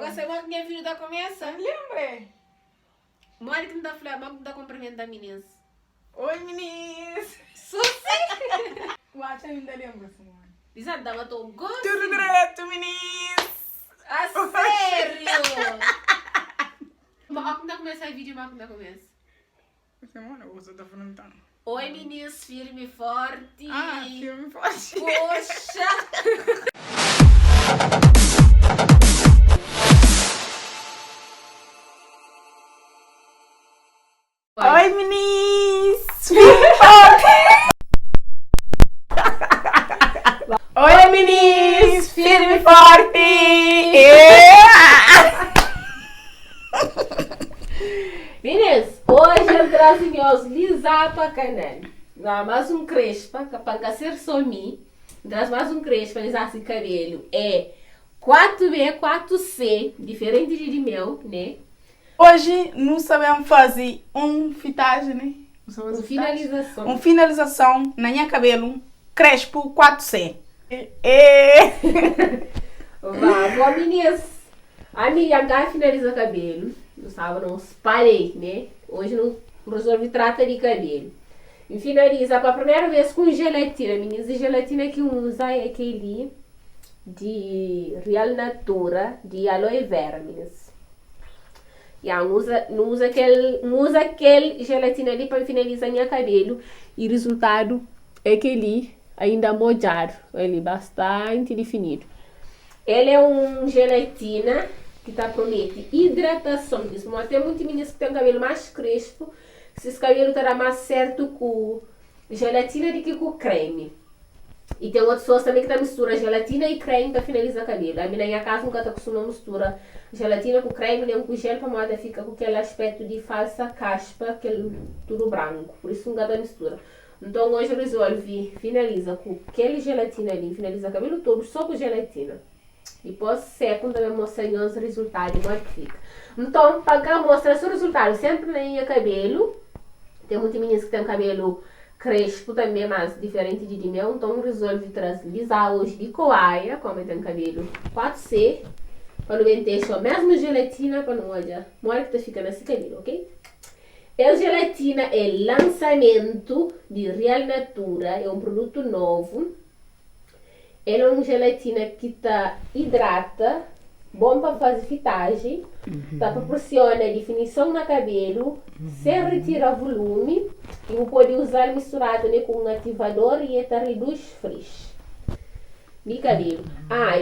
Você vai minha filha da começa? Lembre. Mãe que não dá flor, mas não dá cumprimento da meninas. Oi, meninas. Suci! Watch ainda lembra, mano. Diz a dama tô gosto. Tudo direto, meninas. A sério? Mas quando começa o vídeo, mas quando começa? Semana, você tá falando tanto. Oi, meninas, firme e forte. Ah, filme forte. Poxa! Oi, meninas. Filme forte. Oi, meninas. Firme e forte. Meninas, hoje eu trago os lisar para canal. Dá mais um crespa, para ser só mim. Traz mais um crespa, lisar esse cabelo. É 4B, 4C, diferente de meu, né? Hoje nós sabemos fazer fitagem, né? Com finalização. Uma finalização na minha cabelo crespo 4C. Vá, bom, meninas. A minha gata finaliza cabelo. No sábado não parei, né? Hoje não resolvi tratar de cabelo. E finaliza pela primeira vez com gelatina, meninas. A gelatina que usa é aquele de Real Natura, de aloe vera, meninas. Não usa aquele gelatina ali para finalizar minha cabelo. E o resultado é aquele ainda molhado, ele bastante definido. Ele é um gelatina que promete hidratação. Mas tem muitas meninas que têm cabelo mais crespo, se esse cabelo estará mais certo com gelatina do que com creme. E tem outras pessoas também que mistura gelatina e creme para finalizar o cabelo. A minha casa nunca costuma misturar gelatina com creme, nem com gel, para moda fica com aquele aspecto de falsa caspa, aquele tudo branco. Por isso nunca mistura. Então hoje eu resolvi finalizar com aquele gelatina ali, finalizar o cabelo todo só com gelatina. Depois seco, também mostrar os resultados, como é que fica. Então, para mostrar o resultado sempre na minha cabelo, tem muitas meninas que têm cabelo crespo também, mas diferente de meu, então resolvi lisar hoje de coaia, como eu tenho cabelo 4C, para não meter só mesmo gelatina, para não olhar, mora que tá ficando nesse cabelo, ok? A gelatina é lançamento de Real Natura, é um produto novo. Ela é uma gelatina que hidrata, bom para fazer fitagem, proporciona definição no cabelo, sem retirar volume, e pode usar misturado, né, com um ativador e reduz frizz de cabelo.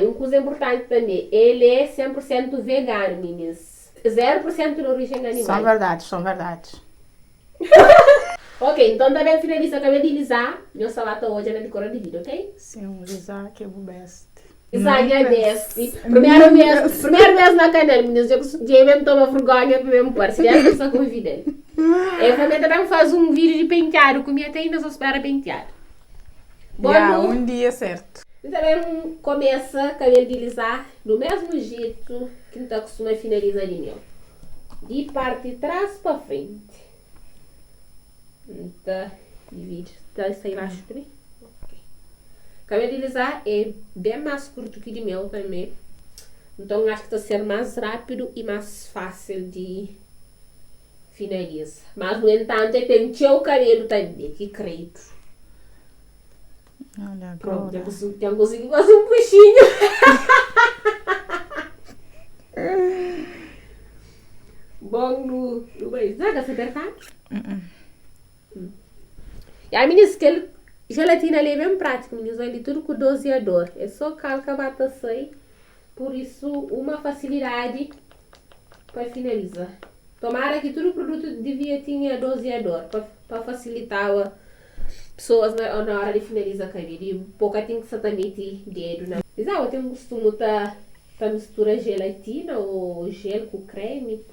E uma coisa importante também, ele é 100% vegano, meninas. 0% de origem animal. São verdades. Ok, então também finaliza, acabei de lisar. Meu salata hoje é de cor de vida, ok? Sim, lisar que é o best. Lisar é best. Primeira vez na canal, meninas. Eu mesmo tomo vergonha para mesmo pôr. Se der, eu só convidei. Eu também também faço um vídeo de penteado. Comi até ainda só espera penteado. Bom, um dia certo. E também começa cabelo de lisar do mesmo jeito que não costuma finalizar de meu. De parte de trás para frente. Tá, divide. Tá, isso aí embaixo também? Ok. Cabelo de lisar é bem mais curto que de meu também. Então acho que está sendo mais rápido e mais fácil de finalizar. Mas no entanto, eu pentei o cabelo também, que creio. Olha agora. Pronto, já consegui fazer um puxinho. Bom no beijo. Não é que apertar? E a meninas, que gelatina ali é bem prática, meninas. Ele tudo com doseador. É só calca, bata sai. Por isso, uma facilidade para finalizar. Tomara que todo produto devia ter doseador para facilitar as pessoas na hora de finalizar a cabelo. E pouca tem que também ter dedo, né? Mas eu tenho costume de misturar gelatina ou gel com creme.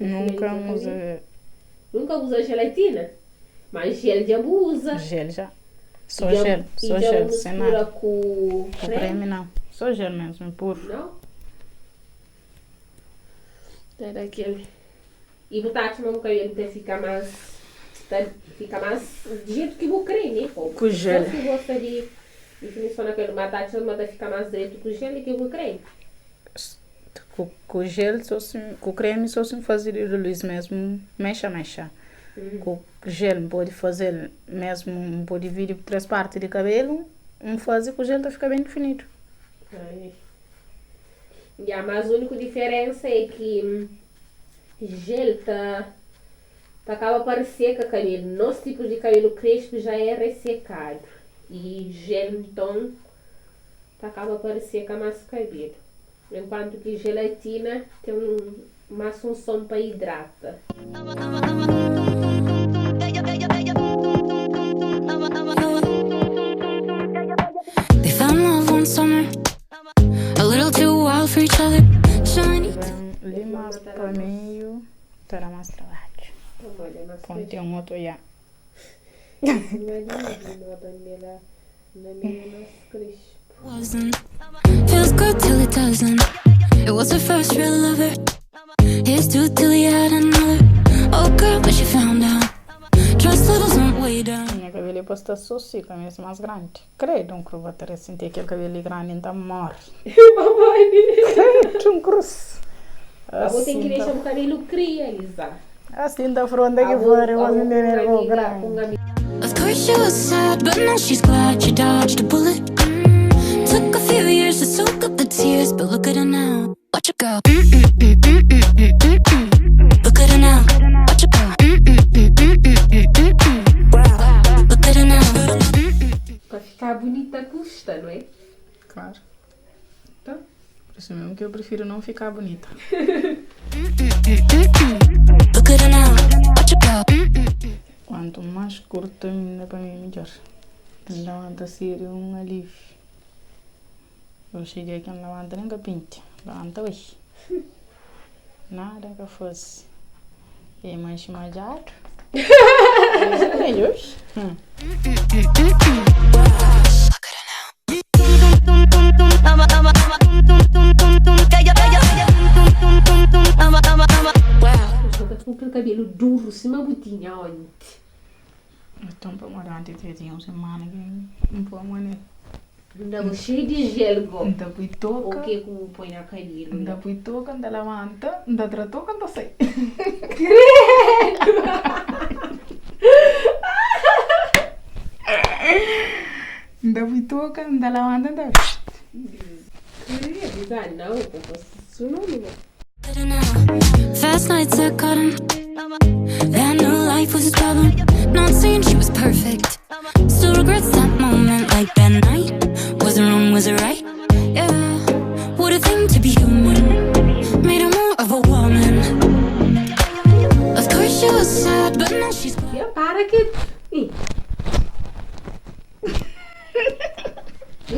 Nunca usa gelatina? Mas gel já usa. Gel já. Só gel, sem nada. Com creme não. Só gel mesmo, puro. Não? É daquele. E botar aqui no cabelo até ficar mais. Fica mais de jeito que o creme, pô. Com gel. Se você gosta de definição naquele batata, mas ficar mais direito com gel do que o creme. Com o gel, com o creme, só se fazer de luz mesmo, mexa. Com o gel, pode fazer mesmo, pode dividir por 3 partes de cabelo, fazer com o gel, fica bem definido. Mas a única diferença é que gel acaba para secar cabelo. Nosso tipo de cabelo crespo já é ressecado. E gel, então, acaba para secar mais o cabelo. Enquanto que gelatina tem mais função para hidrata. They found love one summer, a little too wild for each other. Shiny. Lima para meio, terá mais trabalho. Ponte outro já. Wasn't. Feels good till it doesn't. It was her first real lover. Here's to till he had another. Oh girl, but she found out. Trust levels went way down. Minha cabelo é posta só seca, mesmo mais grande. Credo, que eu vou ter sentir aquele cabelo grande, então morre. Credo, cruz. Você tem que deixar o cabelo crializar. Assim da fronte que for, eu vou entender o grande. Of course she was sad, but now she's glad she dodged a bullet. Took a few years to soak up the tears, but look at her now. Watch her go. Look at her now. Watch her go. Look at her now. Para ficar bonita custa, não é? Claro. Tá. Por isso mesmo que eu prefiro não ficar bonita. Look at her now. Watch her go. Quanto mais curto, ainda para mim melhor. Então, anda a ser um alívio. Eu cheguei aqui na lavanda, nem pinte. Lavanda hoje. Nada que fosse. E mais chamado. É hoje. Com aquele cabelo duro, se uma botinha onde? Então, para morar antes de ter uma semana, não pode maneira. Ainda cheio de gel, go. Ainda fui toca. O que como põe na cabelo? Ainda fui toca, ainda levanta, ainda tratou, ainda sai. Ainda fui toca, ainda levanta, ainda. Não, isso não é. Fast nights I caught him. That new life was his problem. Not saying she was perfect. Still regrets that moment, like that night. Was it wrong, was it right? Yeah. What a thing to be human. Made her more of a woman. Of course she was sad, but now she's glad. Para que...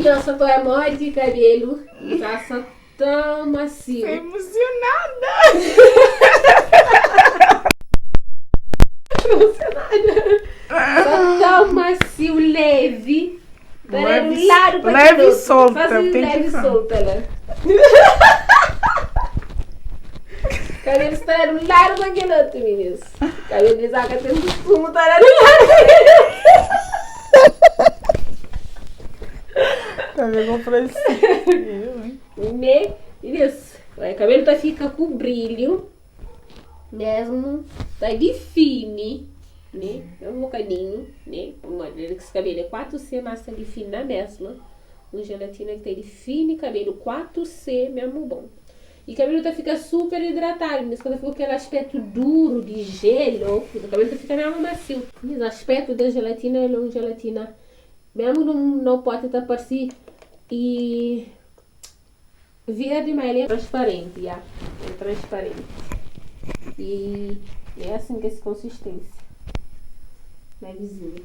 Nossa, tu é mó de cabelo. Tá só tão macio. Emocionada! Só tão macio, leve. Leve e solta. Leve e solta, né? Cabelo está no largo daquele outro, meninos. Cabelo de zaga tem um sumo, tá no largo. Cabelo parecido. Né? Isso. O cabelo tá fica com brilho. Mesmo. Tá define. Né? É um bocadinho. Né? Esse cabelo é 4C, mas tá define na mesma. Um gelatina que tá define cabelo 4C, mesmo bom. E o cabelo tá fica super hidratado. Mas quando fica aquele aspecto duro de gelo, o cabelo tá fica mesmo macio. Mas o aspecto da gelatina é uma gelatina. Mesmo não pode estar parecido. E verde, mas ele é transparente, já. É transparente. E é assim que é essa consistência. Levezinho.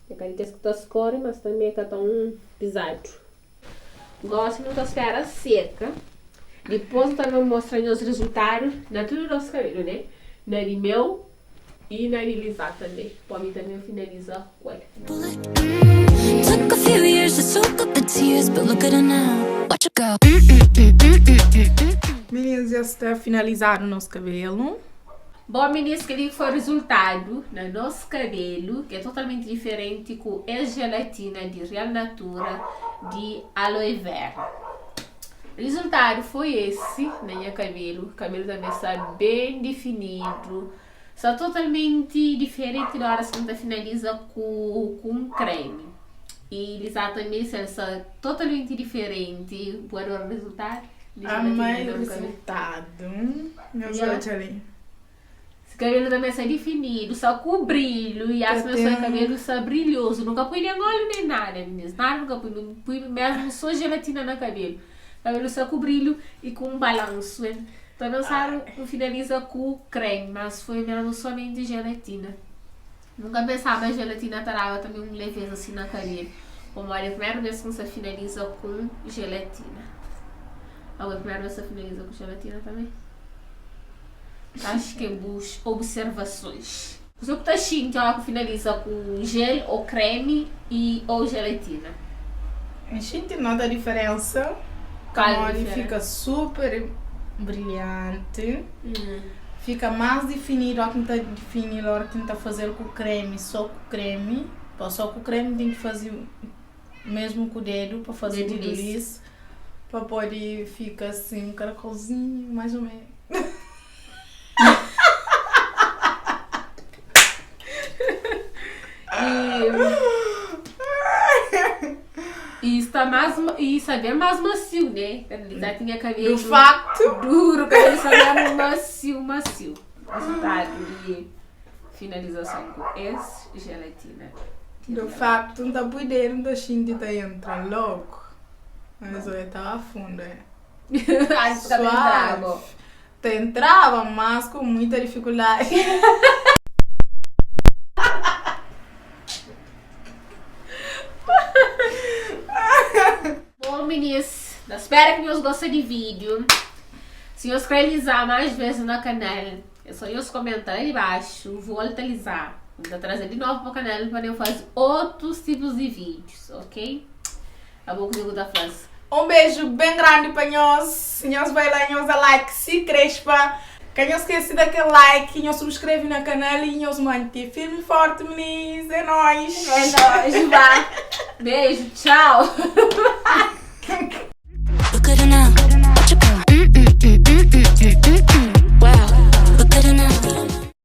É que está escuro, mas também está tão pisado. Gosto de nossa cara seca. Depois eu vou mostrar os resultados na tudo nosso cabelo, né? Na de meu e na de Lisa também. Para mim também finalizar com ele. Took a few years to soak up the tears, but look at her now. Watch her go. Meninas, já está finalizado o nosso cabelo. Bom, meninas, que foi o resultado no nosso cabelo, que é totalmente diferente com a gelatina de Real Natura de aloe vera. O resultado foi esse, na minha cabelo. O cabelo também está bem definido. Está totalmente diferente da hora que você finaliza com um creme. E exatamente está totalmente diferente. Pode ver o resultado? Amei o resultado. Meus olhos ali. O cabelo também está definido, só com brilho. E as pessoas o cabelo está brilhoso. Nunca põe nem óleo nem nada, meninas. Nada, nunca põe mesmo só gelatina no cabelo. O cabelo está com brilho e com um balanço. Então não sabe, finaliza com creme, mas foi mesmo somente gelatina. Nunca pensava que a gelatina trava também um leveza assim na cabelo. Como olha, a primeira vez que você finaliza com gelatina. A primeira vez que você finaliza com gelatina também? Acho que é observações. O seu putachinho que finaliza com gel ou creme ou gelatina? A gente nota a diferença. Qual Ele fica super brilhante. Fica mais definido a quem está definido, a hora que está a fazer com creme, só com creme. Só com creme tem que fazer mesmo com o dedo para fazer tudo isso. Para poder ficar assim, um caracolzinho, mais ou menos. E está mais, e está bem mais macio, né? Ele já tinha cabelo do facto duro, cabelo está bem macio. Resultado de finalização com gelatina. Do facto não está podendo da gente entrar logo. Mas eu estava a fundo, Suave. Entrava, mas com muita dificuldade. Bom, meninas, espero que vocês gostem do vídeo. Se vocês querem alisar mais vezes no canal, é só vocês comentar aí embaixo. Vou atualizar. Vou trazer de novo para o canal para eu fazer outros tipos de vídeos, ok? A boca do da França. Um beijo bem grande para nós. Nós vai lá, nós a like, se crespa. Quem não esquece daquele like, nós subscreve no canal e nós mantém firme e forte, meninas. É nóis. É nóis, vá. Beijo, tchau.